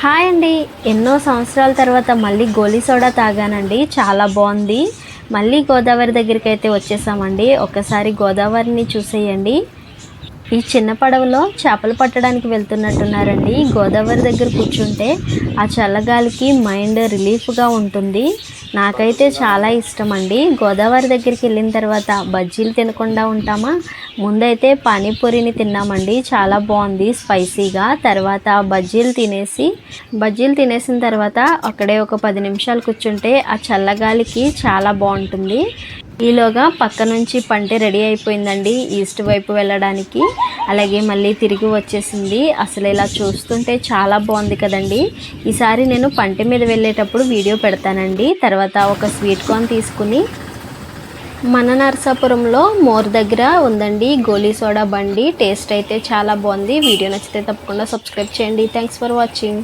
Hi అండి. ఎన్నో సంవత్సరాల తర్వాత మళ్ళీ గోలీ సోడా తాగానండి. చాలా బాగుంది. మళ్ళీ గోదావరి దగ్గరికైతే వచ్చేసామండి. ఒక్కసారి గోదావరిని చూసేయండి. ఈ చిన్న పడవలో చేపలు పట్టడానికి వెళ్తున్నట్టున్నారండి. గోదావరి దగ్గర కూర్చుంటే ఆ చల్లగాలికి మైండ్ రిలీఫ్గా ఉంటుంది. నాకైతే చాలా ఇష్టం అండి. గోదావరి దగ్గరికి వెళ్ళిన తర్వాత బజ్జీలు తినకుండా ఉంటామా? ముందైతే పానీపూరిని తిన్నామండి. చాలా బాగుంది స్పైసీగా. తర్వాత బజ్జీలు తినేసిన తర్వాత అక్కడే ఒక 10 నిమిషాలు కూర్చుంటే ఆ చల్లగాలికి చాలా బాగుంటుంది. ఈలోగా పక్క నుంచి పంటె రెడీ అయిపోయిందండి ఈస్ట్ వైపు వెళ్ళడానికి. అలాగే మళ్ళీ తిరిగి వచ్చేసింది. అసలు ఇలా చూస్తుంటే చాలా బాగుంది కదండి. ఈసారి నేను పంటె మీద వెళ్ళేటప్పుడు వీడియో పెడతానండి. తర్వాత ఒక స్వీట్ కార్న్ తీసుకుని మన నరసాపురంలో మోర్ దగ్గర ఉందండి గోలీ సోడా బండి. టేస్ట్ అయితే చాలా బాగుంది. వీడియో నచ్చితే తప్పకుండా సబ్స్క్రైబ్ చేయండి. Thanks for watching.